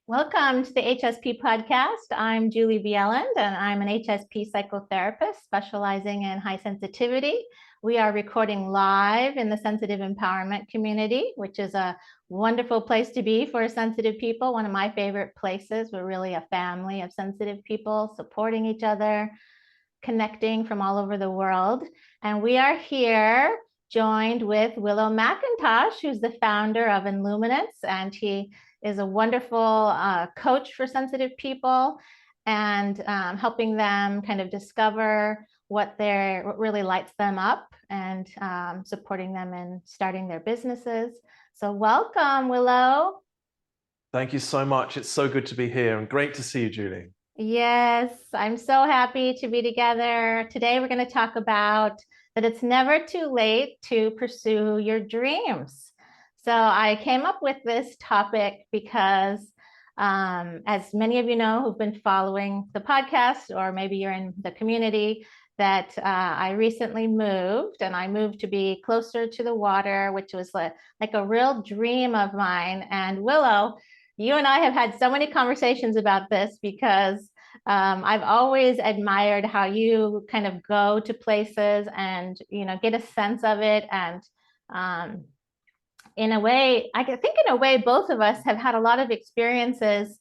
Welcome to the HSP podcast. I'm Julie Bieland, and I'm an HSP psychotherapist specializing in high sensitivity. We are recording live in the sensitive empowerment community, which is a wonderful place to be for sensitive people. One of my favorite places. We're really a family of sensitive people supporting each other, connecting from all over the world. And we are here joined with Willow McIntosh, who's the founder of Illuminance, and he is a wonderful coach for sensitive people and helping them kind of discover what really lights them up and supporting them in starting their businesses. So welcome, Willow. Thank you so much. It's so good to be here and great to see you, Julie. Yes, I'm so happy to be together. Today, we're going to talk about that it's never too late to pursue your dreams. So I came up with this topic because, as many of you know who've been following the podcast, or maybe you're in the community, that I recently moved, and I moved to be closer to the water, which was like a real dream of mine. And Willow, you and I have had so many conversations about this because I've always admired how you kind of go to places and, get a sense of it. And in a way, I think in a way, both of us have had a lot of experiences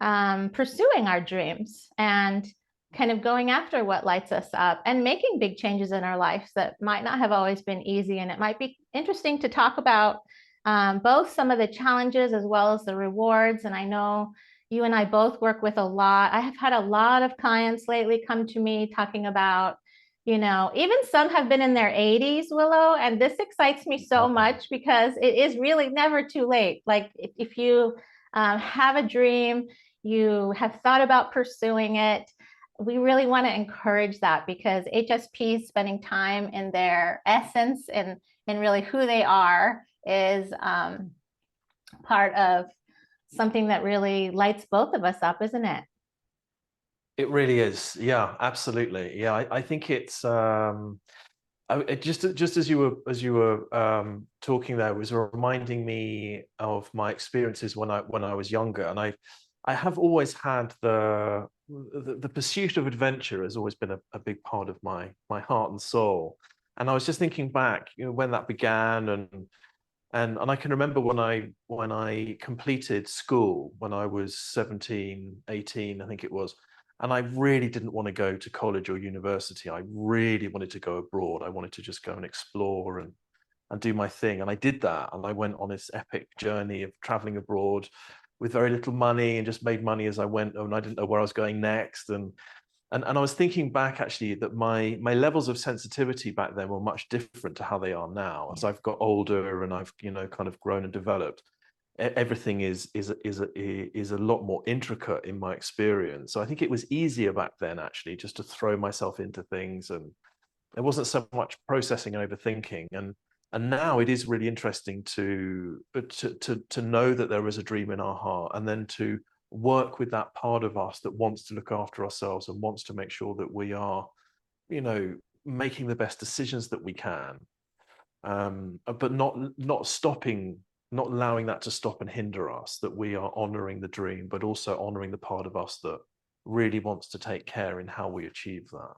pursuing our dreams and kind of going after what lights us up and making big changes in our lives that might not have always been easy. And it might be interesting to talk about both some of the challenges as well as the rewards. And I know you and I both work with a lot. I have had a lot of clients lately come to me talking about, even some have been in their 80s, Willow, and this excites me so much because it is really never too late. Like if you have a dream, you have thought about pursuing it, we really want to encourage that because HSPs spending time in their essence and really who they are is part of something that really lights both of us up, isn't it? It really is. Yeah, absolutely. Yeah, I think it's just as you were talking there, it was reminding me of my experiences when I was younger, and I have always had the pursuit of adventure has always been a big part of my heart and soul. And I was just thinking back, when that began, and I can remember when I completed school when I was 17, 18, I think it was. And I really didn't want to go to college or university. I really wanted to go abroad. I wanted to just go and explore and do my thing. And I did that. And I went on this epic journey of traveling abroad with very little money and just made money as I went. And I didn't know where I was going next. And I was thinking back actually that my levels of sensitivity back then were much different to how they are now. As I've got older and I've kind of grown and developed, everything is a lot more intricate in my experience. So I think it was easier back then actually just to throw myself into things, and there wasn't so much processing and overthinking. And now it is really interesting to know that there is a dream in our heart, and then to work with that part of us that wants to look after ourselves and wants to make sure that we are, making the best decisions that we can, but not stopping. Not allowing that to stop and hinder us, that we are honoring the dream, but also honoring the part of us that really wants to take care in how we achieve that.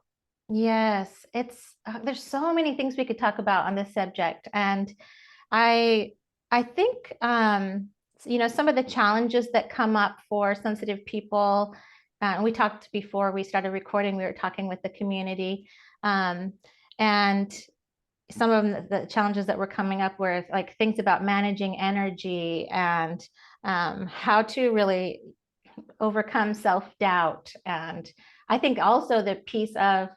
Yes, there's so many things we could talk about on this subject. And I think, some of the challenges that come up for sensitive people, and we talked before we started recording, we were talking with the community, and some of the challenges that were coming up were like things about managing energy and how to really overcome self-doubt. And I think also the piece of,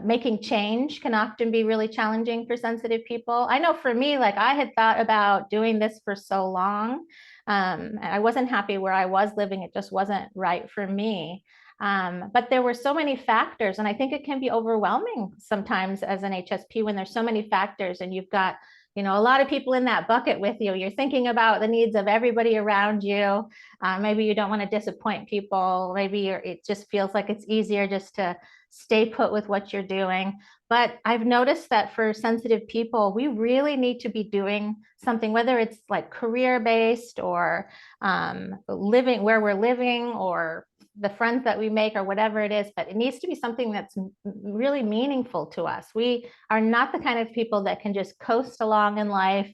making change can often be really challenging for sensitive people. I know for me, like I had thought about doing this for so long. And I wasn't happy where I was living. It just wasn't right for me. But there were so many factors, and I think it can be overwhelming sometimes as an HSP when there's so many factors and you've got a lot of people in that bucket with you. You're thinking about the needs of everybody around you. Maybe you don't want to disappoint people. Maybe it just feels like it's easier just to stay put with what you're doing. But I've noticed that for sensitive people, we really need to be doing something, whether it's like career-based or living where we're living or the friends that we make or whatever it is, but it needs to be something that's really meaningful to us. We are not the kind of people that can just coast along in life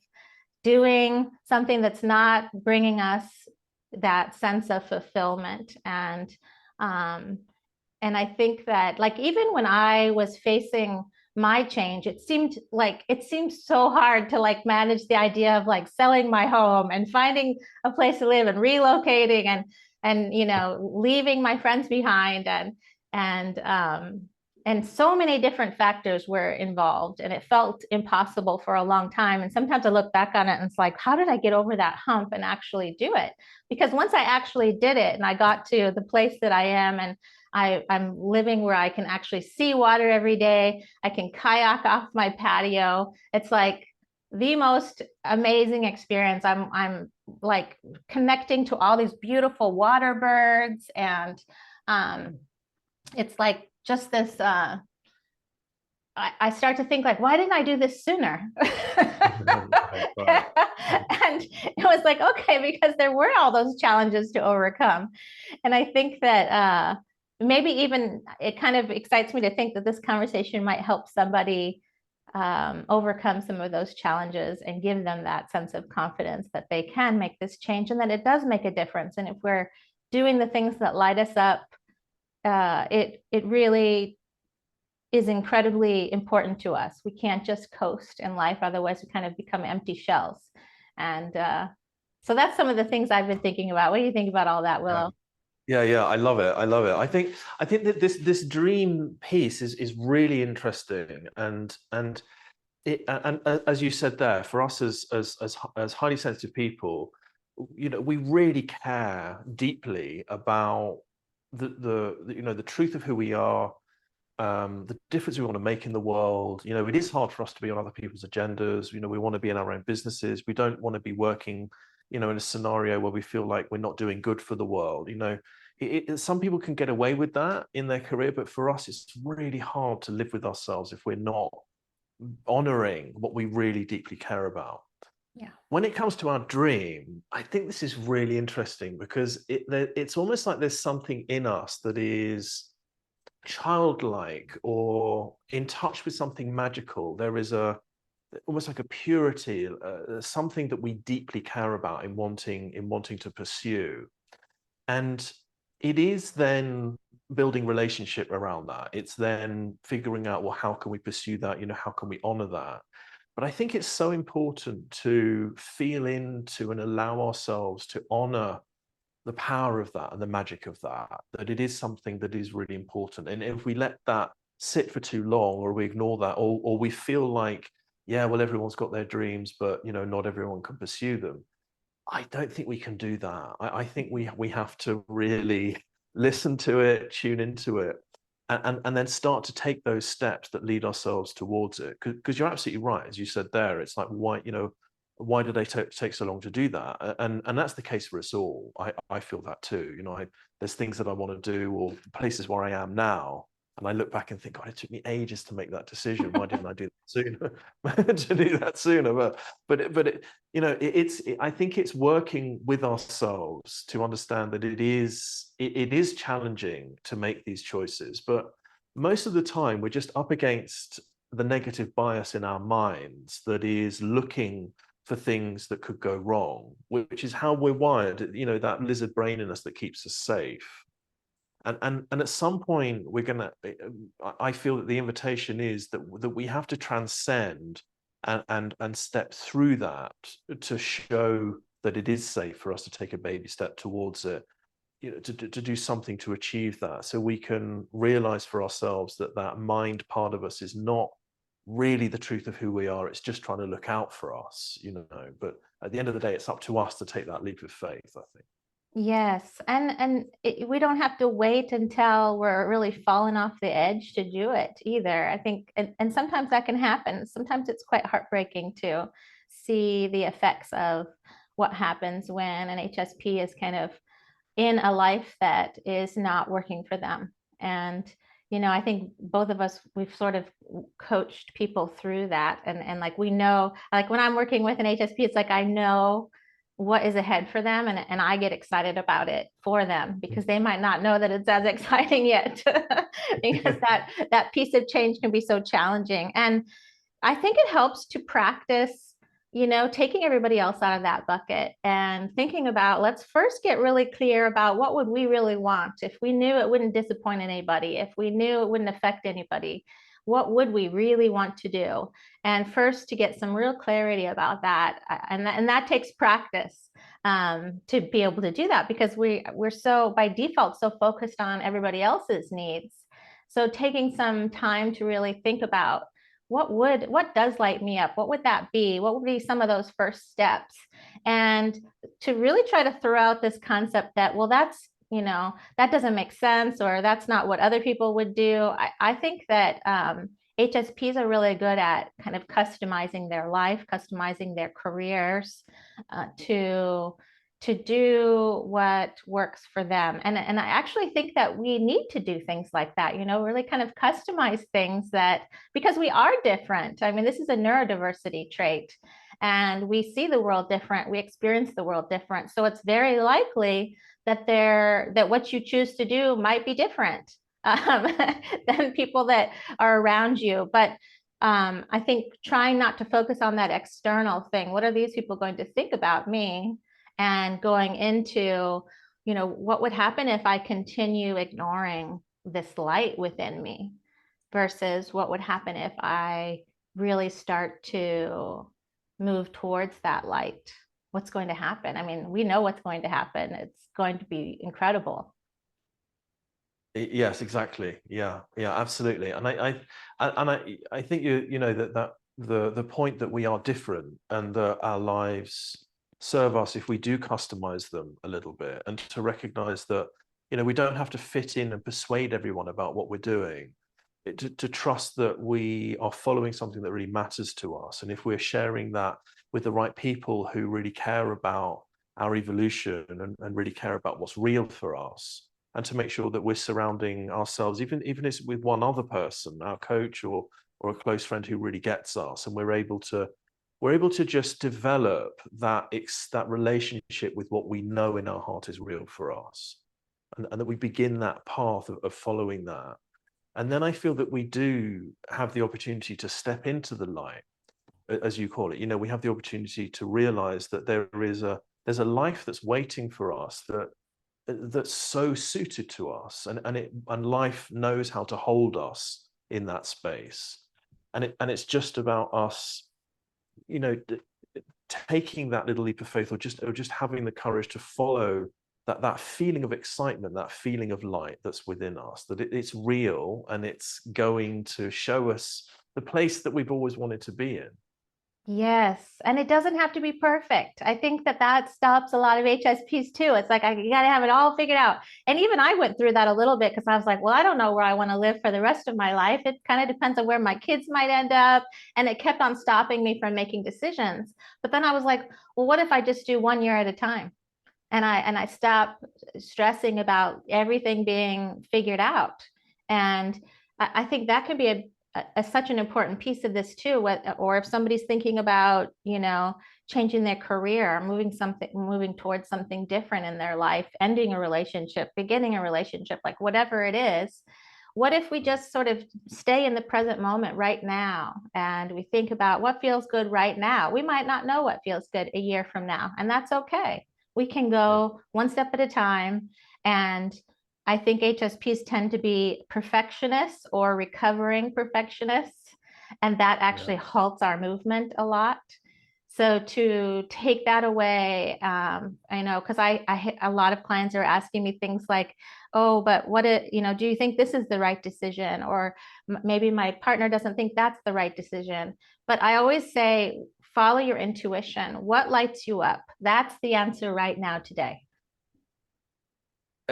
doing something that's not bringing us that sense of fulfillment. And I think that, like, even when I was facing my change, it seemed so hard to like manage the idea of like selling my home and finding a place to live and relocating and leaving my friends behind and so many different factors were involved, and it felt impossible for a long time. And sometimes I look back on it and it's like, how did I get over that hump and actually do it? Because once I actually did it and I got to the place that I am, and I'm living where I can actually see water every day, I can kayak off my patio. It's like the most amazing experience. I'm like connecting to all these beautiful water birds, and it's like just this I start to think like, why didn't I do this sooner? Right. And it was like, okay, because there were all those challenges to overcome. And I think that maybe even it kind of excites me to think that this conversation might help somebody overcome some of those challenges and give them that sense of confidence that they can make this change and that it does make a difference. And if we're doing the things that light us up, it really is incredibly important to us. We can't just coast in life, otherwise we kind of become empty shells. And so that's some of the things I've been thinking about. What do you think about all that, Willow? Yeah, I love it. I love it. I think that this dream piece is really interesting, and as you said there, for us as highly sensitive people, we really care deeply about the truth of who we are, the difference we want to make in the world. It is hard for us to be on other people's agendas. We want to be in our own businesses. We don't want to be working, in a scenario where we feel like we're not doing good for the world. Some people can get away with that in their career, but for us, it's really hard to live with ourselves if we're not honoring what we really deeply care about. Yeah. When it comes to our dream, I think this is really interesting because it's almost like there's something in us that is childlike or in touch with something magical. There is almost like a purity, something that we deeply care about in wanting to pursue. And it is then building relationship around that. It's then figuring out, well, how can we pursue that? How can we honor that? But I think it's so important to feel into and allow ourselves to honor the power of that and the magic of that it is something that is really important. And if we let that sit for too long, or we ignore that, or we feel like, yeah, well, everyone's got their dreams, but not everyone can pursue them, I don't think we can do that. I think we have to really listen to it, tune into it, and then start to take those steps that lead ourselves towards it. Because you're absolutely right, as you said there. It's like, why do they take so long to do that? And that's the case for us all. I feel that too. There's things that I want to do, or places where I am now, and I look back and think, God, it took me ages to make that decision. Why didn't I do that sooner? To do that sooner, I think it's working with ourselves to understand that it is challenging to make these choices, but most of the time we're just up against the negative bias in our minds that is looking for things that could go wrong, which is how we're wired. That lizard brain in us that keeps us safe. And at some point I feel that the invitation is that we have to transcend and step through that to show that it is safe for us to take a baby step towards it, to do something to achieve that, so we can realize for ourselves that mind part of us is not really the truth of who we are. It's just trying to look out for us, but at the end of the day, it's up to us to take that leap of faith, I think. Yes, and we don't have to wait until we're really falling off the edge to do it either. I think, and sometimes that can happen. Sometimes it's quite heartbreaking to see the effects of what happens when an HSP is kind of in a life that is not working for them. And, I think both of us, we've sort of coached people through that. And like, we know, like when I'm working with an HSP, it's like, I know what is ahead for them. And I get excited about it for them because they might not know that it's as exciting yet because that piece of change can be so challenging. And I think it helps to practice, taking everybody else out of that bucket and thinking about, let's first get really clear about what would we really want. If we knew it wouldn't disappoint anybody, if we knew it wouldn't affect anybody, what would we really want to do? And first to get some real clarity about that. And that takes practice to be able to do that because we're so by default so focused on everybody else's needs. So taking some time to really think about what does light me up? What would that be? What would be some of those first steps? And to really try to throw out this concept that, well, that's, that doesn't make sense, or that's not what other people would do. I think that HSPs are really good at kind of customizing their life, customizing their careers to do what works for them. And I actually think that we need to do things like that, really kind of customize things that, because we are different. I mean, this is a neurodiversity trait and we see the world different. We experience the world different. So it's very likely that what you choose to do might be different than people that are around you. But I think trying not to focus on that external thing. What are these people going to think about me? And going into, what would happen if I continue ignoring this light within me versus what would happen if I really start to move towards that light? What's going to happen? I mean, we know what's going to happen. It's going to be incredible. Yes, exactly. Yeah, yeah, absolutely. And I think that the point that we are different and that our lives serve us if we do customize them a little bit, and to recognize that we don't have to fit in and persuade everyone about what we're doing. To trust that we are following something that really matters to us, and if we're sharing that with the right people who really care about our evolution and really care about what's real for us, and to make sure that we're surrounding ourselves, even if with one other person, our coach or a close friend who really gets us, and we're able to just develop that relationship with what we know in our heart is real for us, and that we begin that path of following that. And then I feel that we do have the opportunity to step into the light, as you call it. We have the opportunity to realize that there's a life that's waiting for us that's so suited to us, and life knows how to hold us in that space. And it's just about us, taking that little leap of faith, or just having the courage to follow that feeling of excitement, that feeling of light that's within us, that it's real and it's going to show us the place that we've always wanted to be in. Yes, and it doesn't have to be perfect. I think that stops a lot of HSPs too. It's like you got to have it all figured out. And even I went through that a little bit because I was like, well, I don't know where I want to live for the rest of my life. It kind of depends on where my kids might end up, and it kept on stopping me from making decisions. But then I was like, well, what if I just do 1 year at a time? And I stop stressing about everything being figured out. And I think that can be such an important piece of this too. Or if somebody's thinking about, changing their career, moving towards something different in their life, ending a relationship, beginning a relationship, like whatever it is. What if we just sort of stay in the present moment right now and we think about what feels good right now? We might not know what feels good a year from now, and that's okay. We can go one step at a time. And I think HSPs tend to be perfectionists or recovering perfectionists, and that actually halts our movement a lot. So to take that away, I know, because a lot of clients are asking me things like, oh, but do you think this is the right decision? Or maybe my partner doesn't think that's the right decision. But I always say, follow your intuition. What lights you up? That's the answer right now today.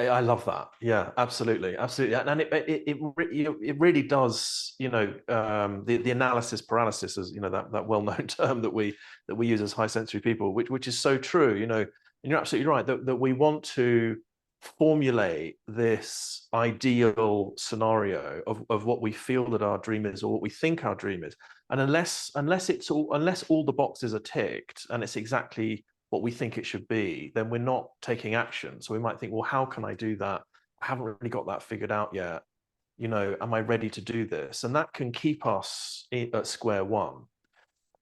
I love that. Yeah, absolutely, absolutely, and it really does. The analysis paralysis is that well-known term that we use as high sensory people, which is so true. And you're absolutely right that we want to formulate this ideal scenario of what we feel that our dream is or what we think our dream is, and unless all the boxes are ticked and it's exactly what we think it should be, then we're not taking action. So we might think, well, how can I do that? I haven't really got that figured out yet. Am I ready to do this? And that can keep us at square one.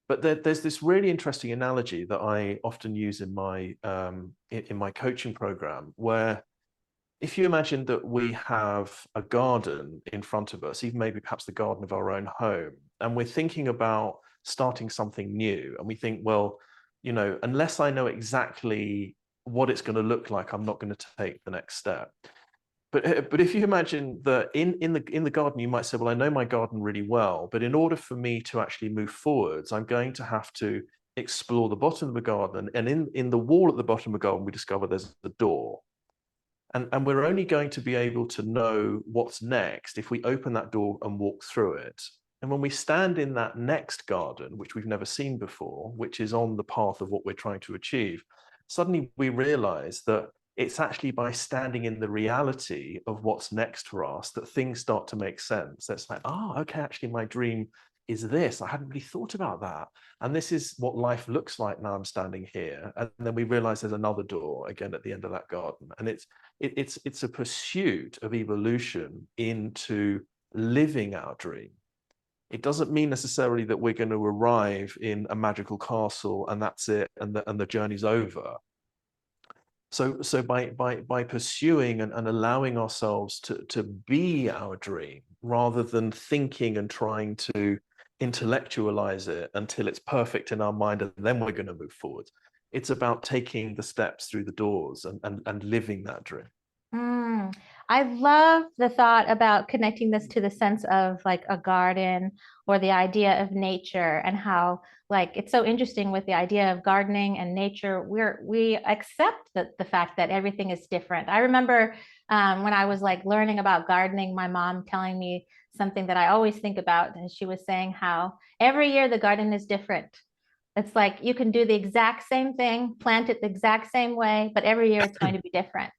But there's this really interesting analogy that I often use in my coaching program, where if you imagine that we have a garden in front of us, even maybe perhaps the garden of our own home, and we're thinking about starting something new, and we think, well, unless I know exactly what it's going to look like, I'm not going to take the next step. But if you imagine that in the garden, you might say, well, I know my garden really well, but in order for me to actually move forwards, I'm going to have to explore the bottom of the garden. And in the wall at the bottom of the garden, we discover there's a door. And we're only going to be able to know what's next if we open that door and walk through it. And when we stand in that next garden, which we've never seen before, which is on the path of what we're trying to achieve, suddenly we realize that it's actually by standing in the reality of what's next for us that things start to make sense. It's like, oh, okay, actually my dream is this. I hadn't really thought about that. And this is what life looks like now I'm standing here. And then we realize there's another door again at the end of that garden. And it's a pursuit of evolution into living our dream. It doesn't mean necessarily that we're going to arrive in a magical castle and that's it, and the journey's over. So by pursuing and allowing ourselves to be our dream, rather than thinking and trying to intellectualize it until it's perfect in our mind and then we're going to move forward. It's about taking the steps through the doors and living that dream. I love the thought about connecting this to the sense of like a garden or the idea of nature, and how like it's so interesting with the idea of gardening and nature. We accept the fact that everything is different. I remember when I was like learning about gardening, my mom telling me something that I always think about, and she was saying how every year the garden is different. It's like you can do the exact same thing, plant it the exact same way, but every year it's going to be different.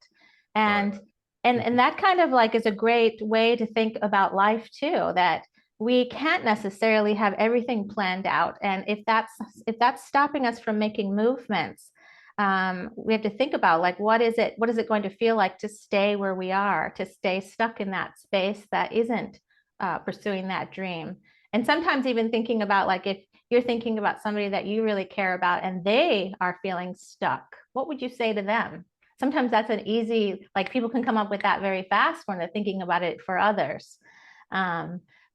And Right. and that kind of like is a great way to think about life too, that we can't necessarily have everything planned out. And if that's stopping us from making movements, we have to think about like what is it going to feel like to stay where we are, to stay stuck in that space that isn't pursuing that dream. And sometimes even thinking about like if you're thinking about somebody that you really care about and they are feeling stuck, what would you say to them? Sometimes that's an easy, like people can come up with that very fast when they're thinking about it for others.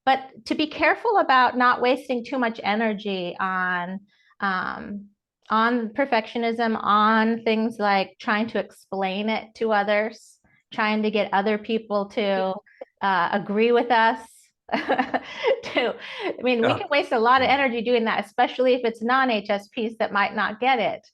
But to be careful about not wasting too much energy um, on perfectionism, on things like trying to explain it to others, trying to get other people to agree with us. I mean, we Yeah. can waste a lot of energy doing that, especially if it's non-HSPs that might not get it.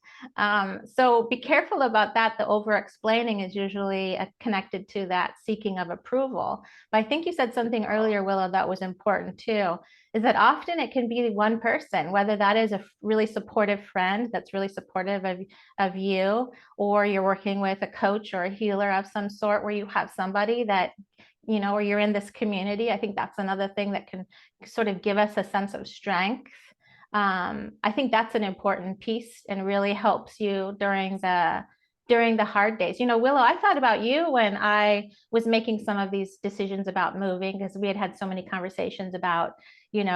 So be careful about that. The over-explaining is usually connected to that seeking of approval. But I think you said something earlier, Willow, that was important too, is that often it can be one person, whether that is a really supportive friend that's really supportive of you, or you're working with a coach or a healer of some sort where you have somebody that or you're in this community. I think that's another thing that can sort of give us a sense of strength. I think that's an important piece and really helps you during the hard days. Willow, I thought about you when I was making some of these decisions about moving, because we had so many conversations about,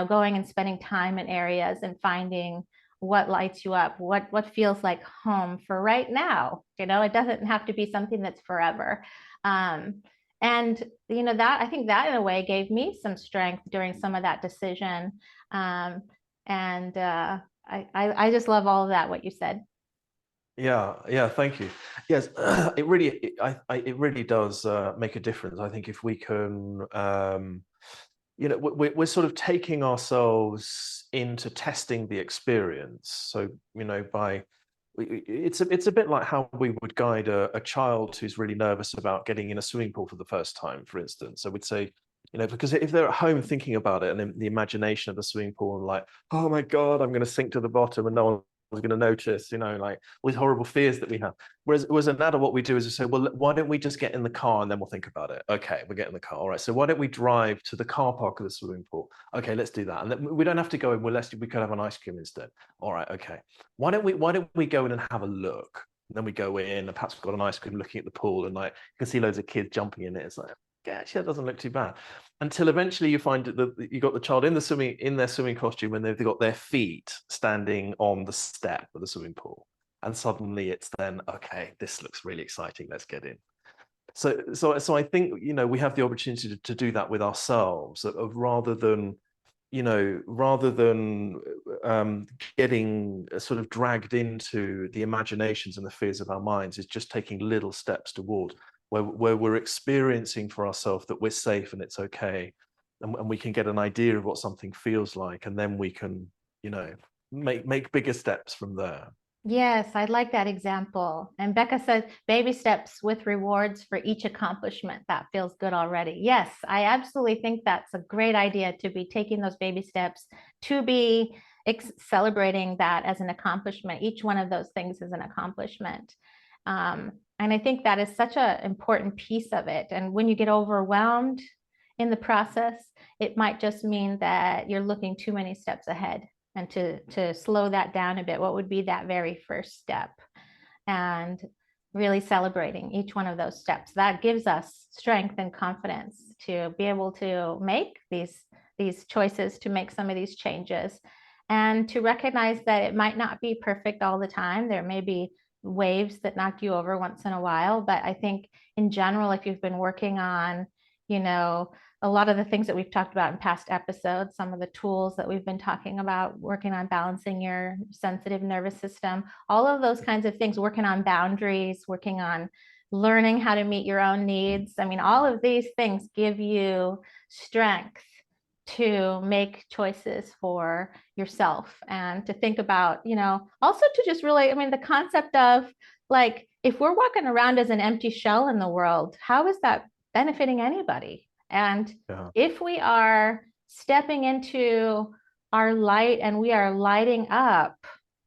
going and spending time in areas and finding what lights you up, what feels like home for right now. It doesn't have to be something that's forever. And that I think that in a way gave me some strength during some of that decision. And I just love all of that, what you said. Yeah, thank you. Yes, it really does make a difference. I think if we can, we're sort of taking ourselves into testing the experience. So, by it's a bit like how we would guide a child who's really nervous about getting in a swimming pool for the first time, for instance. So we'd say, because if they're at home thinking about it and then the imagination of the swimming pool and like, oh my God, I'm going to sink to the bottom and no one's going to notice, like all these horrible fears that we have. Whereas an adult, what we do is we say, well, why don't we just get in the car and then we'll think about it? Okay, we'll get in the car. All right. So why don't we drive to the car park of the swimming pool? Okay, let's do that. And then we don't have to go in. Well, we could have an ice cream instead. All right. Okay. Why don't we go in and have a look? And then we go in and perhaps we've got an ice cream looking at the pool and like you can see loads of kids jumping in it. It's like, yeah, actually that doesn't look too bad. Until eventually you find that you got the child in their swimming costume and they've got their feet standing on the step of the swimming pool. And suddenly it's then, okay, this looks really exciting. Let's get in. So I think, we have the opportunity to do that with ourselves of rather than getting sort of dragged into the imaginations and the fears of our minds, is just taking little steps toward where we're experiencing for ourselves that we're safe and it's okay. And we can get an idea of what something feels like. And then we can, make bigger steps from there. Yes, I like that example. And Becca said, baby steps with rewards for each accomplishment. That feels good already. Yes, I absolutely think that's a great idea, to be taking those baby steps, to be celebrating that as an accomplishment. Each one of those things is an accomplishment. And I think that is such an important piece of it. And when you get overwhelmed in the process, it might just mean that you're looking too many steps ahead. And to slow that down a bit, what would be that very first step? And really celebrating each one of those steps. That gives us strength and confidence to be able to make these choices, to make some of these changes, and to recognize that it might not be perfect all the time. There may be waves that knock you over once in a while, but I think in general, if you've been working on, a lot of the things that we've talked about in past episodes, some of the tools that we've been talking about, working on balancing your sensitive nervous system, all of those kinds of things, working on boundaries, working on learning how to meet your own needs. I mean, all of these things give you strength to make choices for yourself and to think about, also to just really, the concept of like, if we're walking around as an empty shell in the world, how is that benefiting anybody? And if we are stepping into our light and we are lighting up,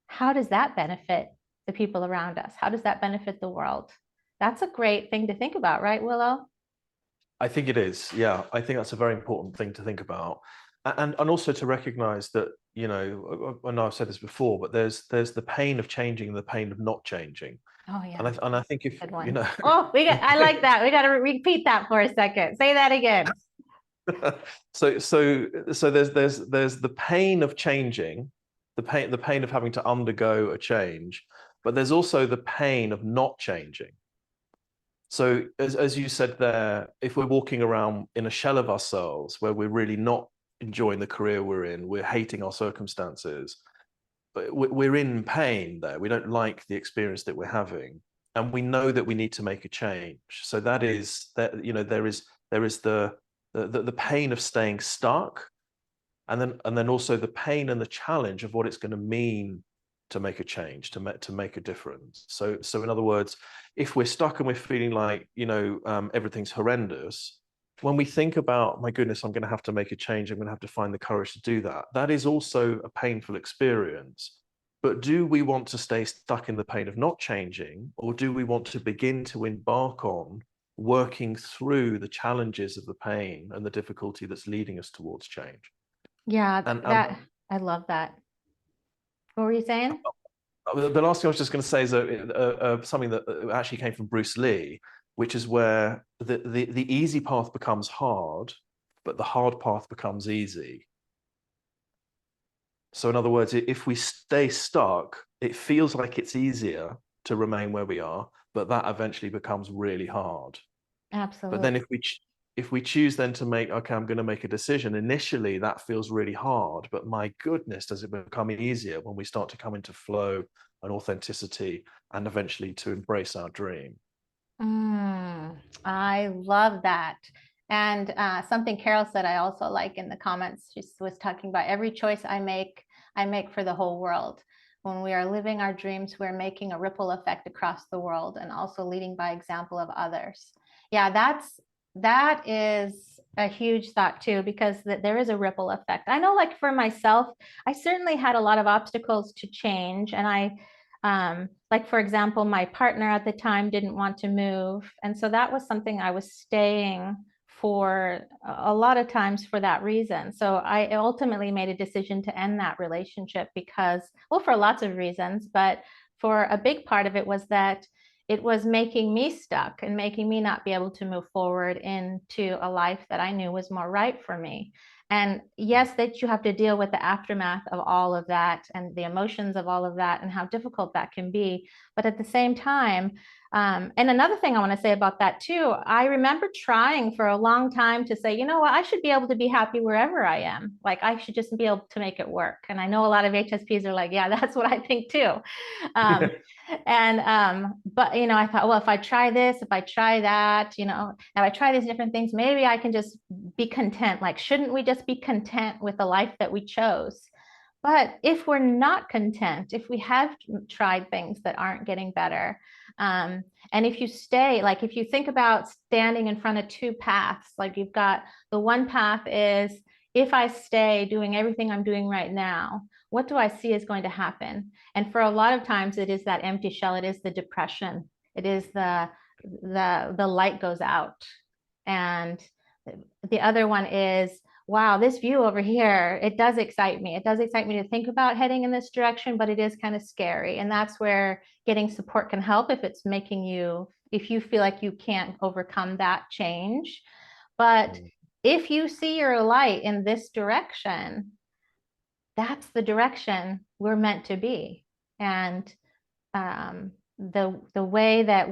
how does that benefit the people around us? How does that benefit the world? That's a great thing to think about, right, Willow? I think it is. Yeah, I think that's a very important thing to think about. And also to recognize that, I know I've said this before, but there's the pain of changing and the pain of not changing. Oh, yeah. And I think if, Good one. I like that. We got to repeat that for a second. Say that again. so there's the pain of changing, the pain of having to undergo a change, but there's also the pain of not changing. So as you said there, if we're walking around in a shell of ourselves where we're really not enjoying the career we're in, we're hating our circumstances, but we're in pain there. We don't like the experience that we're having, and we know that we need to make a change. So that is that, there is the pain of staying stuck, and then also the pain and the challenge of what it's going to mean to make a change, to make a difference. So in other words, if we're stuck and we're feeling like everything's horrendous, when we think about, my goodness, I'm going to have to make a change, I'm going to have to find the courage to do that, that is also a painful experience. But do we want to stay stuck in the pain of not changing, or do we want to begin to embark on working through the challenges of the pain and the difficulty that's leading us towards change? Yeah, I love that. What were you saying? The last thing I was just going to say is something that actually came from Bruce Lee, which is where the easy path becomes hard, but the hard path becomes easy. So in other words, if we stay stuck, it feels like it's easier to remain where we are, but that eventually becomes really hard. Absolutely. But then if we choose then to make, okay, I'm going to make a decision, initially that feels really hard, but my goodness, does it become easier when we start to come into flow and authenticity and eventually to embrace our dream. I love that. And something Carol said I also like in the comments, she was talking about every choice I make for the whole world. when we are living our dreams, we're making a ripple effect across the world and also leading by example of others. Yeah, that is a huge thought too, because there is a ripple effect. I know, like for myself, I certainly had a lot of obstacles to change. And like, for example, my partner at the time didn't want to move. And so that was something I was staying for a lot of times for that reason. So I ultimately made a decision to end that relationship because, well, for lots of reasons, but for a big part of it was that it was making me stuck and making me not be able to move forward into a life that I knew was more right for me. And yes, that you have to deal with the aftermath of all of that and the emotions of all of that and how difficult that can be. But at the same time, and another thing I want to say about that too, I remember trying for a long time to say, you know what, I should be able to be happy wherever I am. Like I should just be able to make it work. And I know a lot of HSPs are like, yeah, that's what I think too. But I thought, well, if I try this, if I try that, if I try these different things, maybe I can just be content. Like, shouldn't we just be content with the life that we chose? But if we're not content, if we have tried things that aren't getting better, and if you stay, like if you think about standing in front of two paths, like you've got the one path is, if I stay doing everything I'm doing right now, what do I see is going to happen? And for a lot of times it is that empty shell, it is the depression, it is the light goes out. And the other one is, wow, this view over here, it does excite me. It does excite me to think about heading in this direction, but it is kind of scary. And that's where getting support can help if it's making you, if you feel like you can't overcome that change. But if you see your light in this direction, that's the direction we're meant to be. And the way that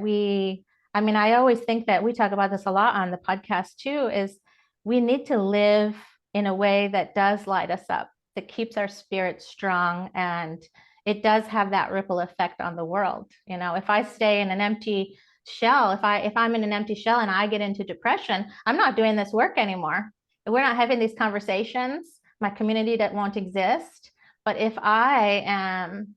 I always think that we talk about this a lot on the podcast too, is we need to live in a way that does light us up, that keeps our spirit strong, and it does have that ripple effect on the world. If I stay in an empty shell, if I'm in an empty shell and I get into depression, I'm not doing this work anymore. We're not having these conversations. My community that won't exist. But if I am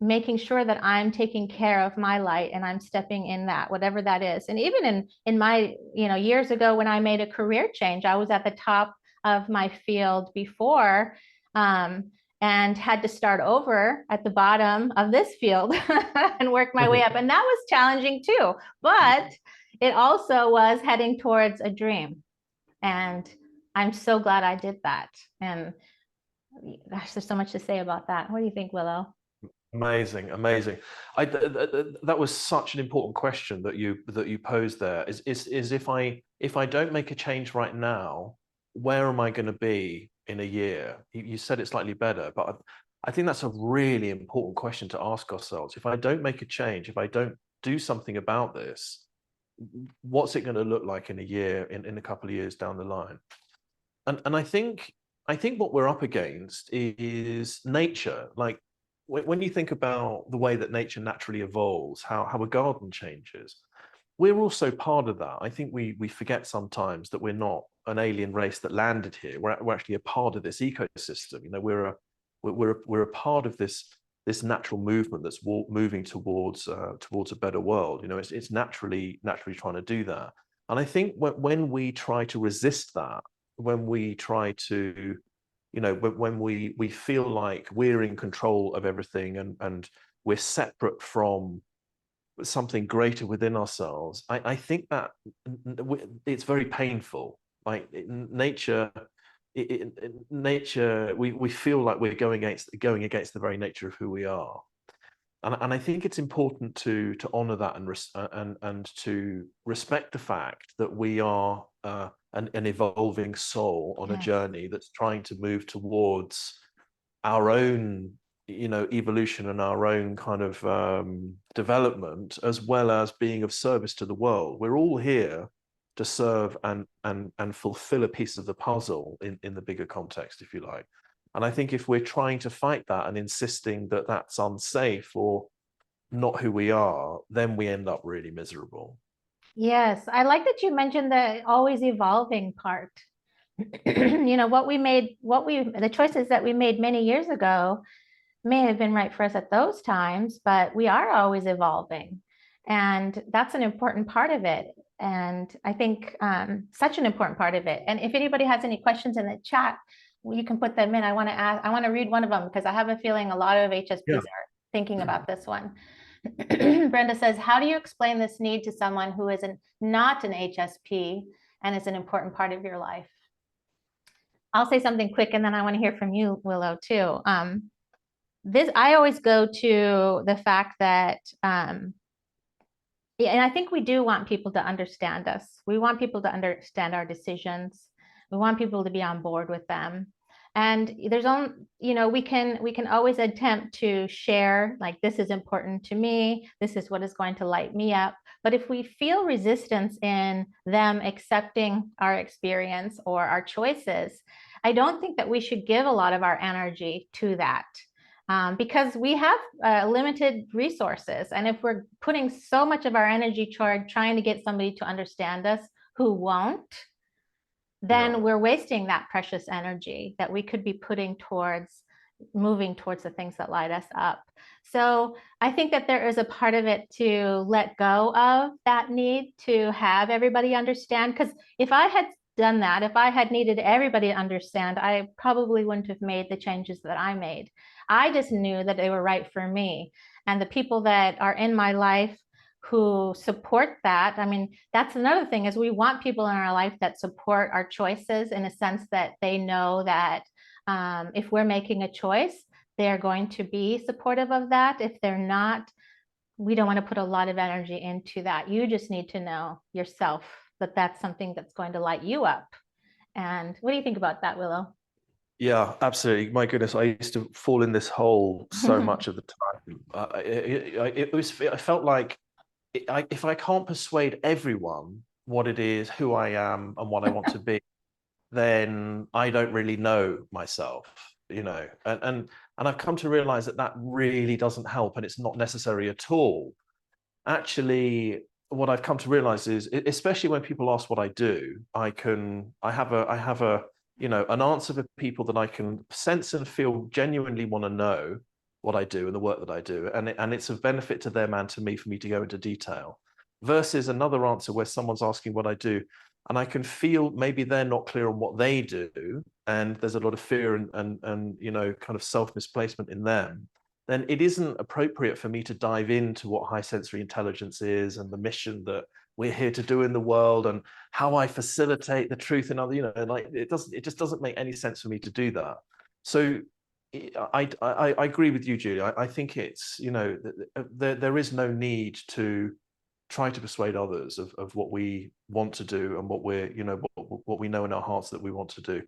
making sure that I'm taking care of my light and I'm stepping in that, whatever that is. And even in my, years ago when I made a career change, I was at the top of my field before, and had to start over at the bottom of this field and work my way up. And that was challenging too, but it also was heading towards a dream. And I'm so glad I did that. And gosh, there's so much to say about that. What do you think, Willow? Amazing. That was such an important question that you posed there. Is if I don't make a change right now, where am I going to be in a year? You said it slightly better, but I think that's a really important question to ask ourselves. If I don't make a change, if I don't do something about this, what's it going to look like in a year, in a couple of years down the line? And I think what we're up against is nature. Like, when you think about the way that nature naturally evolves, how a garden changes, we're also part of that. I think we forget sometimes that we're not an alien race that landed here. We're actually a part of this ecosystem. We're a part of this natural movement that's moving towards a better world. It's naturally trying to do that. And I think when we try to resist that, when we try to when we feel like we're in control of everything and we're separate from something greater within ourselves, I think that it's very painful. Like nature, we feel like we're going against the very nature of who we are. And I think it's important to honor that and to respect the fact that we are an evolving soul on a journey that's trying to move towards our own, evolution and our own kind of development, as well as being of service to the world. We're all here to serve and fulfill a piece of the puzzle in the bigger context, if you like. And I think if we're trying to fight that and insisting that that's unsafe or not who we are, then we end up really miserable. Yes, I like that you mentioned the always evolving part. The choices that we made many years ago, may have been right for us at those times, but we are always evolving. And that's an important part of it. And I think such an important part of it. And if anybody has any questions in the chat, you can put them in. I want to read one of them because I have a feeling a lot of HSPs are thinking about this one. Brenda says, how do you explain this need to someone who is not an HSP and is an important part of your life? I'll say something quick and then I want to hear from you, Willow, too. I always go to the fact that, and I think we do want people to understand us. We want people to understand our decisions. We want people to be on board with them. And we can always attempt to share, like, this is important to me. This is what is going to light me up. But if we feel resistance in them accepting our experience or our choices, I don't think that we should give a lot of our energy to that. Because we have limited resources. And if we're putting so much of our energy toward trying to get somebody to understand us who won't, then we're wasting that precious energy that we could be putting towards moving towards the things that light us up. So I think that there is a part of it to let go of that need to have everybody understand. Because if I had done that, if I had needed everybody to understand, I probably wouldn't have made the changes that I made. I just knew that they were right for me. And the people that are in my life who support that, I mean, that's another thing, is we want people in our life that support our choices, in a sense that they know that if we're making a choice, they're going to be supportive of that. If they're not, we don't want to put a lot of energy into that. You just need to know yourself that that's something that's going to light you up. And what do you think about that, Willow? Yeah, absolutely. My goodness, I used to fall in this hole so much of the time. I felt like if I can't persuade everyone what it is, who I am, and what I want to be, then I don't really know myself, and I've come to realize that really doesn't help, and it's not necessary at all. Actually, what I've come to realize is, especially when people ask what I do, I have a an answer for people that I can sense and feel genuinely want to know what I do and the work that I do, and it's of benefit to them and to me for me to go into detail, versus another answer where someone's asking what I do and I can feel maybe they're not clear on what they do, and there's a lot of fear and kind of self-misplacement in them. Then it isn't appropriate for me to dive into what high sensory intelligence is and the mission that we're here to do in the world and how I facilitate the truth in other, like it just doesn't make any sense for me to do that. So I agree with you, Julie. I think it's, there is no need to try to persuade others of what we want to do and what we're, what we know in our hearts that we want to do.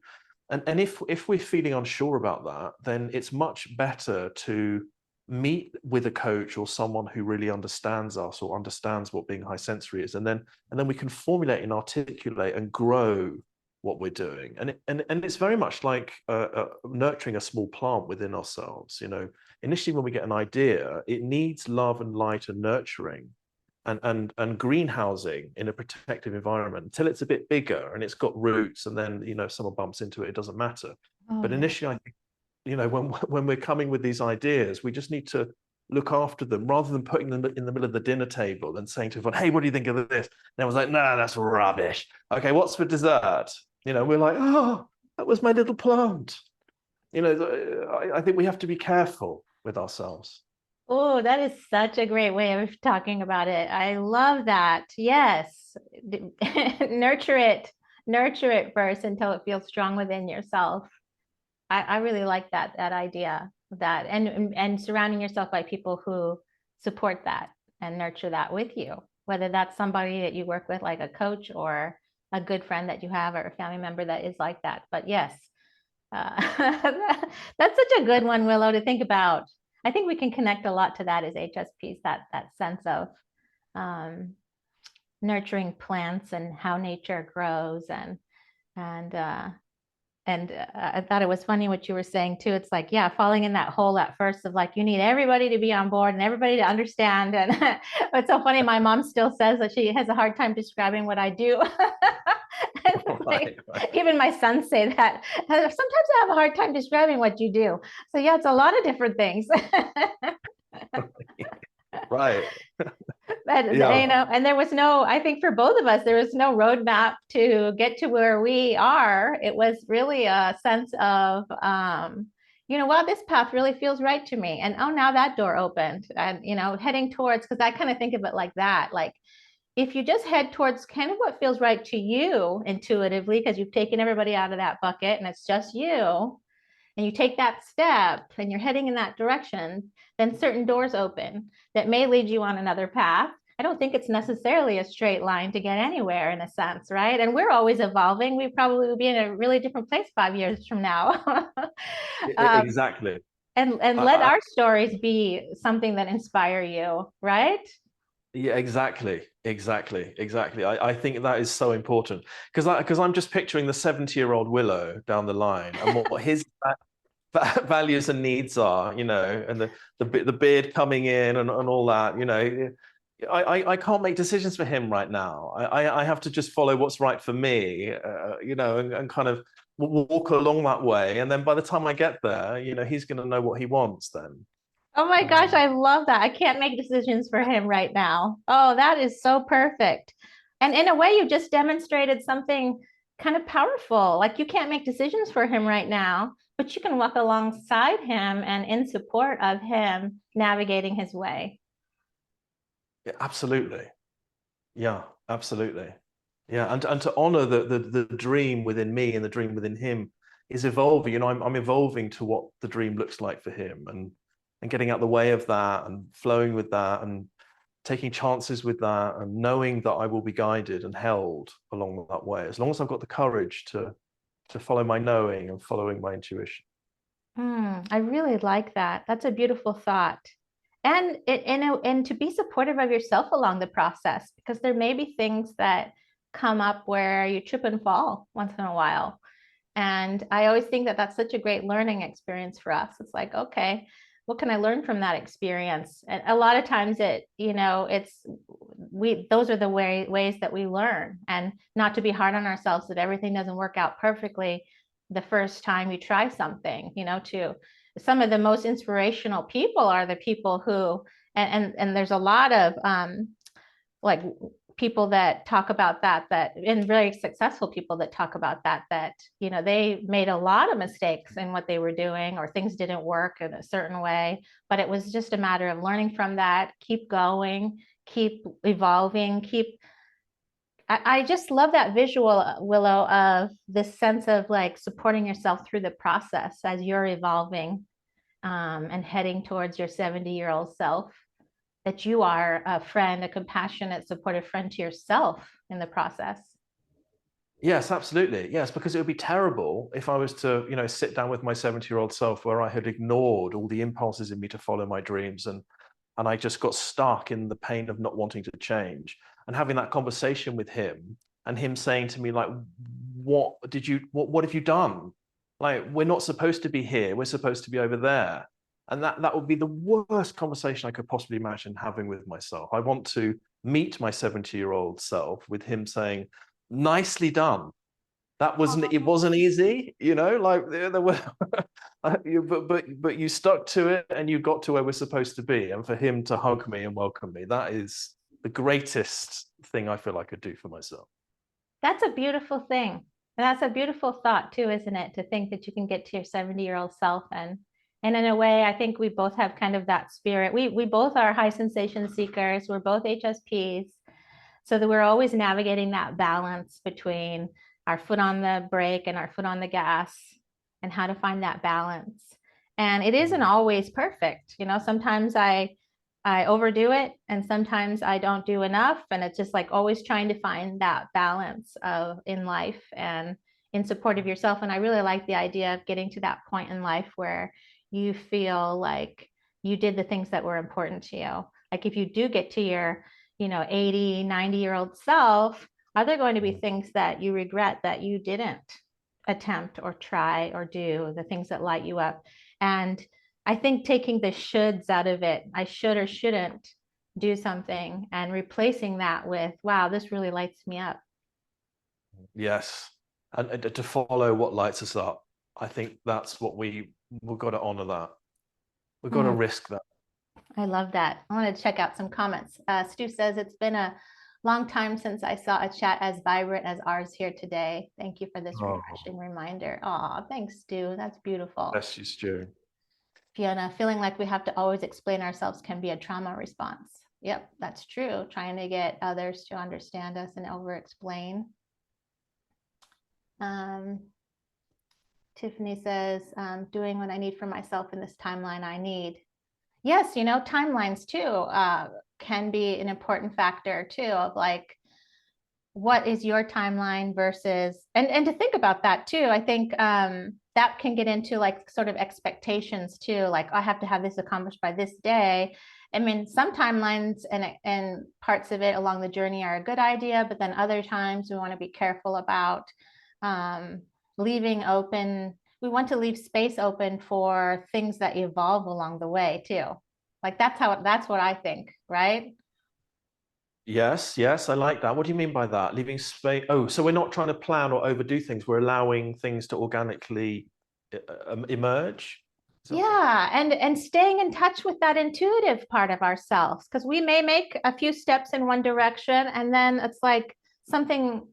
And if we're feeling unsure about that, then it's much better to meet with a coach or someone who really understands us or understands what being high sensory is, and then we can formulate and articulate and grow what we're doing. And it's very much like nurturing a small plant within ourselves. Initially when we get an idea, it needs love and light and nurturing and greenhousing in a protective environment until it's a bit bigger and it's got roots, and then if someone bumps into it, it doesn't matter. But initially, I think when we're coming with these ideas, we just need to look after them rather than putting them in the middle of the dinner table and saying to everyone, hey, what do you think of this? And everyone's like, no, that's rubbish. Okay, what's for dessert? We're like, oh, that was my little plant. I think we have to be careful with ourselves. Oh, that is such a great way of talking about it. I love that. Yes. Nurture it first until it feels strong within yourself. I really like that idea of that, and surrounding yourself by people who support that and nurture that with you, whether that's somebody that you work with, like a coach, or a good friend that you have, or a family member that is like that. But yes, that's such a good one, Willow, to think about. I think we can connect a lot to that as HSPs, that sense of nurturing plants and how nature grows, and I thought it was funny what you were saying too. It's like, yeah, falling in that hole at first of like, you need everybody to be on board and everybody to understand. And it's so funny. My mom still says that she has a hard time describing what I do. Like, Right. even my sons say that. Sometimes I have a hard time describing what you do. So yeah, it's a lot of different things. Right. But Yeah. and there was no, I think for both of us, there was no roadmap to get to where we are. It was really a sense of, well, this path really feels right to me. And oh, now that door opened, and heading towards, because I kind of think of it like that. Like if you just head towards kind of what feels right to you intuitively, because you've taken everybody out of that bucket and it's just you, and you take that step and you're heading in that direction, then certain doors open that may lead you on another path. I don't think it's necessarily a straight line to get anywhere in a sense, right? And we're always evolving. We probably will be in a really different place 5 years from now. Exactly. And let I, our stories be something that inspire you, right? Yeah, exactly. I think that is so important because I'm just picturing the 70-year-old Willow down the line and what his values and needs are, and the beard coming in and all that, I can't make decisions for him right now. I have to just follow what's right for me, and kind of walk along that way. And then by the time I get there, he's going to know what he wants then. Oh my gosh, I love that. I can't make decisions for him right now. Oh, that is so perfect. And in a way, you just demonstrated something kind of powerful. Like you can't make decisions for him right now, but you can walk alongside him and in support of him navigating his way. Yeah, absolutely. Yeah, absolutely. Yeah, and to honor the dream within me and the dream within him is evolving. I'm evolving to what the dream looks like for him, and getting out the way of that and flowing with that and taking chances with that and knowing that I will be guided and held along that way as long as I've got the courage to follow my knowing and following my intuition. I really like that. That's a beautiful thought. And to be supportive of yourself along the process, because there may be things that come up where you trip and fall once in a while. And I always think that that's such a great learning experience for us. It's like, okay, what can I learn from that experience? And a lot of times those are the ways that we learn, and not to be hard on ourselves that everything doesn't work out perfectly the first time you try something, to some of the most inspirational people are the people who, and there's a lot of like people that talk about that and very successful people that talk about that they made a lot of mistakes in what they were doing, or things didn't work in a certain way, but it was just a matter of learning from that, keep going, keep evolving, I just love that visual, Willow, of this sense of like supporting yourself through the process as you're evolving, and heading towards your 70-year-old self, that you are a friend, a compassionate, supportive friend to yourself in the process. Yes, absolutely. Yes, because it would be terrible if I was to, sit down with my 70-year-old self where I had ignored all the impulses in me to follow my dreams, and I just got stuck in the pain of not wanting to change, and having that conversation with him and him saying to me, like, what have you done? Like, we're not supposed to be here. We're supposed to be over there. And that would be the worst conversation I could possibly imagine having with myself. I want to meet my 70-year-old self with him saying, nicely done. It wasn't easy, like there were but you stuck to it and you got to where we're supposed to be. And for him to hug me and welcome me, that is the greatest thing I feel I could do for myself. That's a beautiful thing. And that's a beautiful thought too, isn't it? To think that you can get to your 70-year-old self, and in a way, I think we both have kind of that spirit. We both are high sensation seekers. We're both HSPs. So that we're always navigating that balance between our foot on the brake and our foot on the gas, and how to find that balance. And it isn't always perfect. Sometimes I overdo it and sometimes I don't do enough. And it's just like always trying to find that balance in life and in support of yourself. And I really like the idea of getting to that point in life where you feel like you did the things that were important to you. Like if you do get to your 80, 90-year-old self, are there going to be things that you regret that you didn't? attempt or try or do the things that light you up. And I think taking the shoulds out of it, I should or shouldn't do something, and replacing that with, wow, this really lights me up. Yes. And to follow what lights us up. I think that's what we've got to honor that. We've got to risk that. I love that. I want to check out some comments. Stu says, it's been a long time since I saw a chat as vibrant as ours here today. Thank you for this refreshing reminder. Aw, thanks, Stu. That's beautiful. Bless you, Stu. Fiona, feeling like we have to always explain ourselves can be a trauma response. Yep, that's true. Trying to get others to understand us and over-explain. Tiffany says, doing what I need for myself in this timeline I need. Yes, you know, timelines too can be an important factor too, of like, what is your timeline versus, and to think about that too. I think that can get into like sort of expectations too, like, I have to have this accomplished by this day. I mean, some timelines and parts of it along the journey are a good idea, but then other times we want to be careful about leaving open. We want to leave space open for things that evolve along the way too. Like that's what I think, right? Yes, I like that. What do you mean by that? Leaving space. Oh, so we're not trying to plan or overdo things. We're allowing things to organically emerge. Yeah, and staying in touch with that intuitive part of ourselves, because we may make a few steps in one direction and then it's like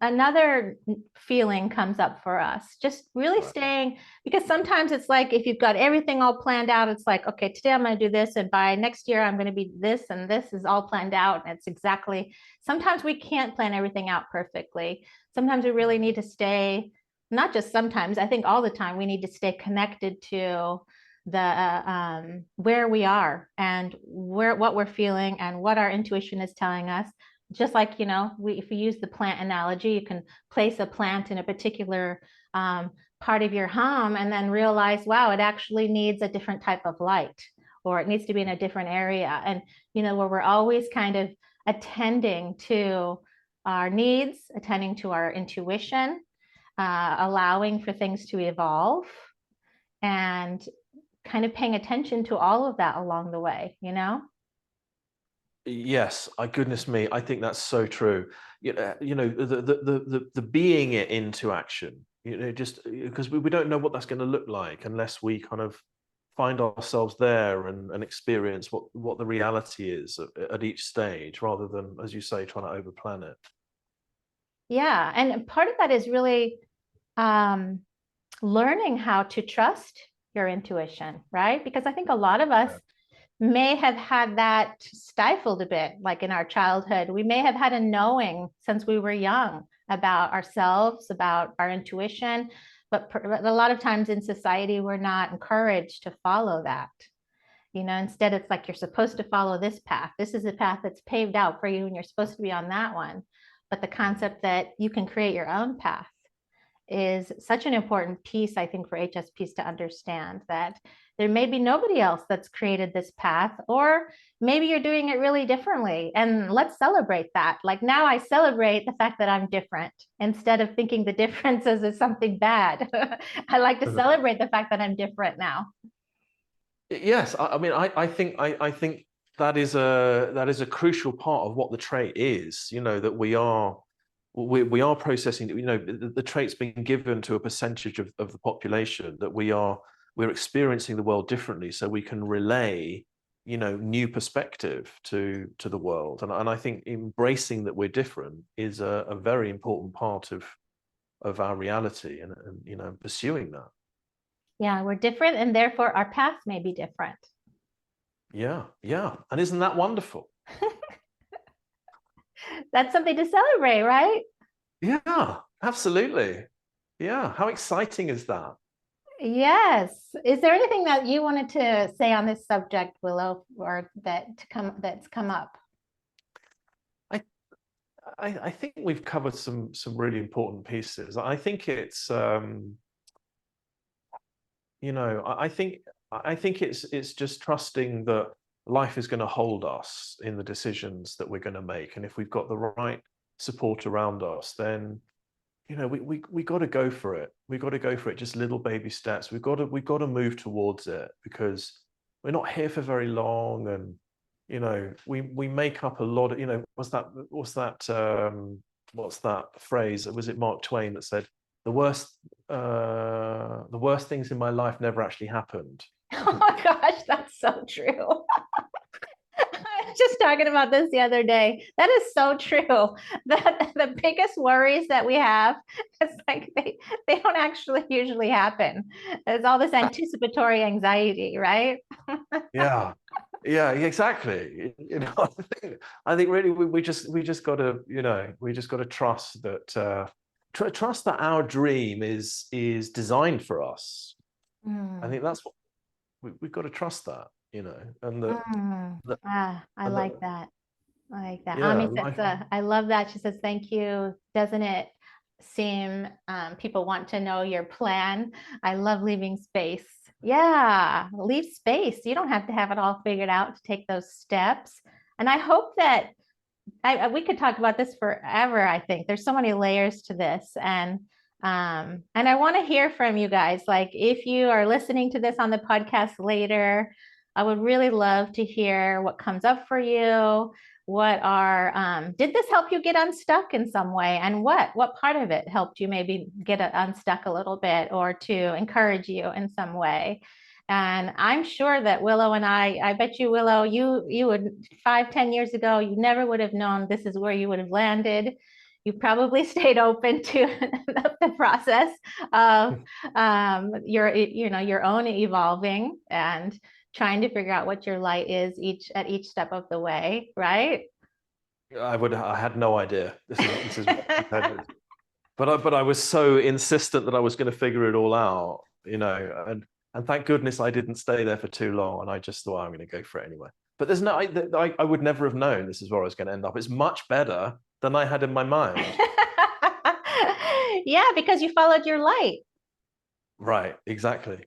another feeling comes up for us. Just really staying, because sometimes it's like if you've got everything all planned out, it's like, okay, today I'm going to do this, and by next year I'm going to be this, and this is all planned out. And it's exactly, sometimes we can't plan everything out perfectly. Sometimes we really need to stay, not just sometimes, I think all the time, we need to stay connected to the where we are and what we're feeling and what our intuition is telling us. Just like, you know, if we use the plant analogy, you can place a plant in a particular part of your home and then realize, wow, it actually needs a different type of light, or it needs to be in a different area. And, you know, where we're always kind of attending to our needs, attending to our intuition, allowing for things to evolve, and kind of paying attention to all of that along the way, you know? Yes, goodness me, I think that's so true. You know, the being it into action, you know, just because we don't know what that's going to look like unless we kind of find ourselves there and experience what the reality is at each stage, rather than, as you say, trying to overplan it. Yeah, and part of that is really learning how to trust your intuition, right? Because I think a lot of us may have had that stifled a bit, like in our childhood. We may have had a knowing since we were young about ourselves, about our intuition, but a lot of times in society, we're not encouraged to follow that. You know, instead it's like, you're supposed to follow this path. This is the path that's paved out for you, and you're supposed to be on that one. But the concept that you can create your own path is such an important piece, I think, for HSPs to understand, that there may be nobody else that's created this path, or maybe you're doing it really differently. And let's celebrate that. Like, now I celebrate the fact that I'm different instead of thinking the difference is something bad. I like to celebrate the fact that I'm different now. Yes, I mean, I think that is a crucial part of what the trait is. You know, that we are processing. You know, the trait's been given to a percentage of the population, that we're experiencing the world differently, so we can relay, you know, new perspective to the world. And I think embracing that we're different is a very important part of our reality, and you know, pursuing that. Yeah, we're different, and therefore our paths may be different. Yeah, and isn't that wonderful? That's something to celebrate, right? Yeah, absolutely. Yeah, how exciting is that? Yes. Is there anything that you wanted to say on this subject, Willow, or that's come up? I think we've covered some really important pieces. I think it's you know, I think it's just trusting that life is going to hold us in the decisions that we're going to make, and if we've got the right support around us, then we got to go for it. We got to go for it. Just little baby steps. We've got to move towards it, because we're not here for very long. And we make up a lot of, what's that phrase? Was it Mark Twain that said the worst things in my life never actually happened? Oh my gosh, that's so true. I was just talking about this the other day. That is so true. That the biggest worries that we have, it's like they don't actually usually happen. There's all this anticipatory anxiety, right? Yeah, yeah, exactly. I think really we just got to trust that trust that our dream is designed for us. I think that's what we've got to trust that, and that I and that like that. I like that. yeah, Ami says, life. I love that. She says, thank you. Doesn't it seem people want to know your plan? I love leaving space. Yeah, leave space. You don't have to have it all figured out to take those steps. And I hope that we could talk about this forever. I think there's so many layers to this. And I want to hear from you guys. Like if you are listening to this on the podcast later, I would really love to hear what comes up for you. Did this help you get unstuck in some way? And what part of it helped you maybe get unstuck a little bit, or to encourage you in some way? And I'm sure that Willow and I bet you, Willow, you would 5, 10 years ago, you never would have known this is where you would have landed. You probably stayed open to the process of your own evolving and trying to figure out what your light is at each step of the way, right? I had no idea. This is but I was so insistent that I was going to figure it all out, and thank goodness I didn't stay there for too long, and I just thought I'm going to go for it anyway. But there's no, I would never have known this is where I was going to end up. It's much better than I had in my mind. Yeah, because you followed your light. Right, exactly.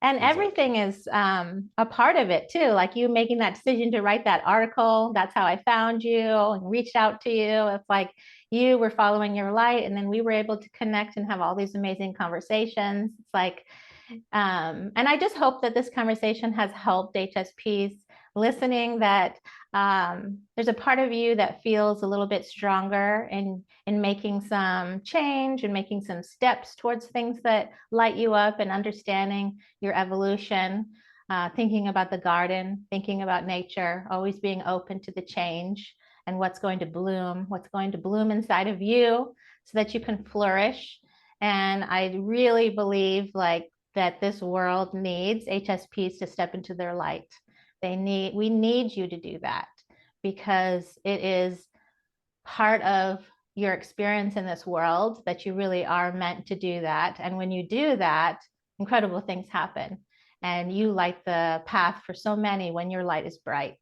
And everything is a part of it too. Like you making that decision to write that article, that's how I found you and reached out to you. It's like you were following your light, and then we were able to connect and have all these amazing conversations. It's like, and I just hope that this conversation has helped HSPs listening, that there's a part of you that feels a little bit stronger in making some change and making some steps towards things that light you up, and understanding your evolution, thinking about the garden, thinking about nature, always being open to the change and what's going to bloom inside of you so that you can flourish. And I really believe that this world needs HSPs to step into their light. We need you to do that, because it is part of your experience in this world that you really are meant to do that. And when you do that, incredible things happen, and you light the path for so many when your light is bright,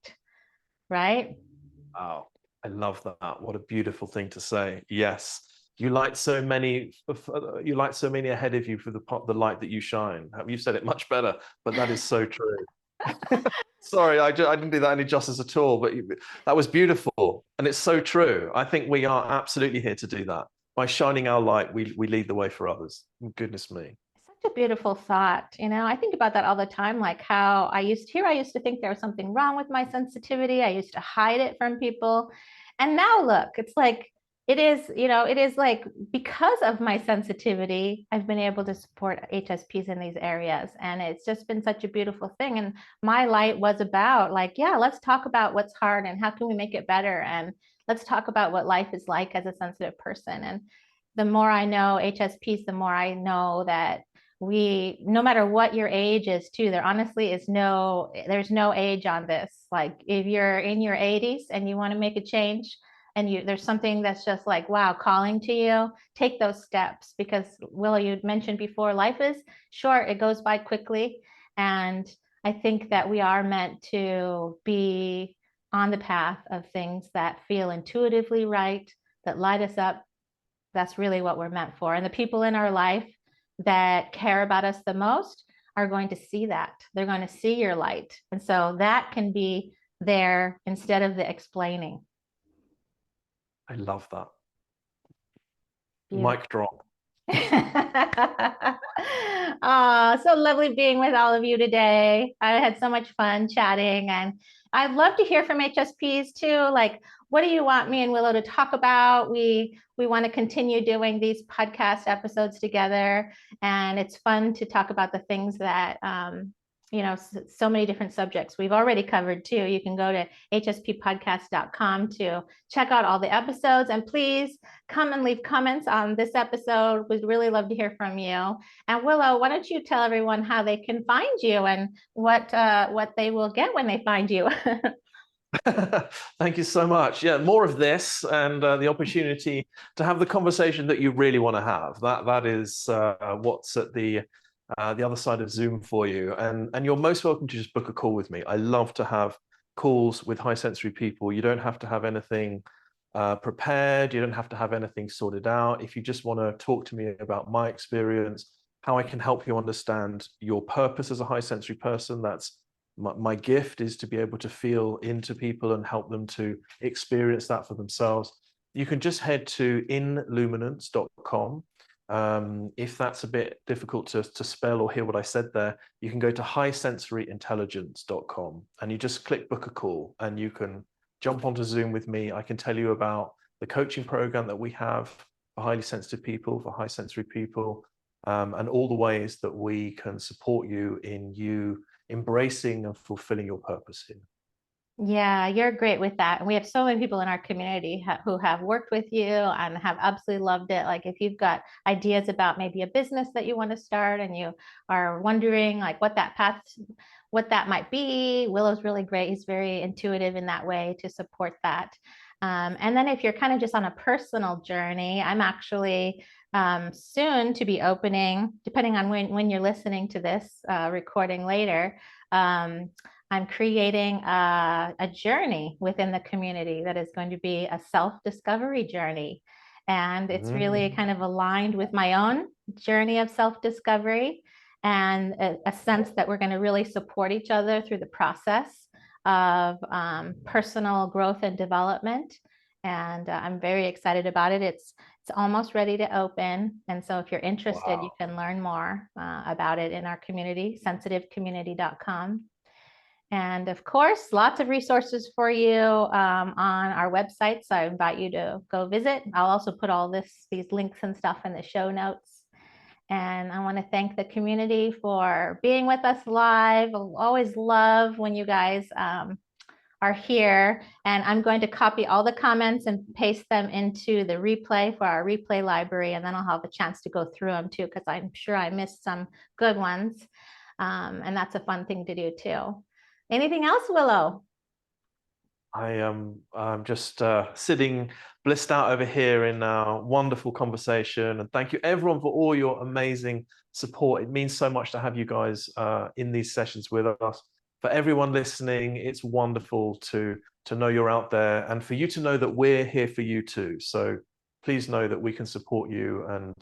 right? Wow, I love that. What a beautiful thing to say. Yes, you light so many ahead of you for the light that you shine. You said it much better, but that is so true. Sorry, I didn't do that any justice at all, but that was beautiful. And it's so true. I think we are absolutely here to do that. By shining our light, we lead the way for others. Goodness me. Such a beautiful thought. I think about that all the time, like how I used to think there was something wrong with my sensitivity. I used to hide it from people. And now look, it's like, it is like, because of my sensitivity, I've been able to support HSPs in these areas. And it's just been such a beautiful thing. And my light was about like, yeah, let's talk about what's hard and how can we make it better. And let's talk about what life is like as a sensitive person. And the more I know HSPs, the more I know that no matter what your age is too, there's no age on this. Like if you're in your 80s and you want to make a change, and there's something that's just like, wow, calling to you, take those steps. Because Willow, you mentioned before, life is short, it goes by quickly. And I think that we are meant to be on the path of things that feel intuitively right, that light us up. That's really what we're meant for. And the people in our life that care about us the most are going to see that. They're going to see your light. And so that can be there instead of the explaining. I love that. Mic drop. Oh, so lovely being with all of you today. I had so much fun chatting, and I'd love to hear from HSPs too. Like, what do you want me and Willow to talk about? We want to continue doing these podcast episodes together, and it's fun to talk about the things that so many different subjects we've already covered too. You can go to hsppodcast.com to check out all the episodes, and please come and leave comments on this episode. We'd really love to hear from you. And Willow, why don't you tell everyone how they can find you and what they will get when they find you? Thank you so much. Yeah, more of this and the opportunity to have the conversation that you really want to have. That is what's at the other side of Zoom for you. And you're most welcome to just book a call with me. I love to have calls with high sensory people. You don't have to have anything prepared. You don't have to have anything sorted out. If you just want to talk to me about my experience, how I can help you understand your purpose as a high sensory person, that's my gift, is to be able to feel into people and help them to experience that for themselves. You can just head to inluminance.com. If that's a bit difficult to spell or hear what I said there, you can go to highsensoryintelligence.com and you just click book a call and you can jump onto Zoom with me. I can tell you about the coaching program that we have for highly sensitive people, for high sensory people, and all the ways that we can support you in you embracing and fulfilling your purpose here. Yeah, you're great with that. And we have so many people in our community who have worked with you and have absolutely loved it. Like if you've got ideas about maybe a business that you want to start and you are wondering like what that might be, Willow's really great. He's very intuitive in that way to support that. And then if you're kind of just on a personal journey, I'm actually soon to be opening, depending on when you're listening to this recording later, I'm creating a journey within the community that is going to be a self-discovery journey. And it's really kind of aligned with my own journey of self-discovery and a sense that we're going to really support each other through the process of personal growth and development. And I'm very excited about it. It's almost ready to open. And so if you're interested, you can learn more about it in our community, sensitivecommunity.com. And of course, lots of resources for you on our website. So I invite you to go visit. I'll also put all these links and stuff in the show notes. And I want to thank the community for being with us live. I always love when you guys are here. And I'm going to copy all the comments and paste them into the replay for our replay library. And then I'll have a chance to go through them too, because I'm sure I missed some good ones. And that's a fun thing to do too. Anything else, Willow? I'm just sitting blissed out over here in our wonderful conversation. And thank you everyone for all your amazing support. It means so much to have you guys in these sessions with us. For everyone listening, it's wonderful to know you're out there and for you to know that we're here for you too. So please know that we can support you and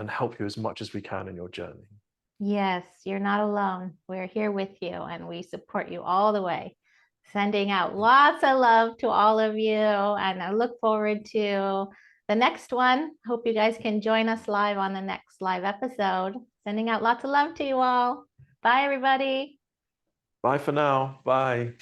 help you as much as we can in your journey. Yes, you're not alone. We're here with you and we support you all the way. Sending out lots of love to all of you. And I look forward to the next one. Hope you guys can join us live on the next live episode. Sending out lots of love to you all. Bye, everybody. Bye for now. Bye.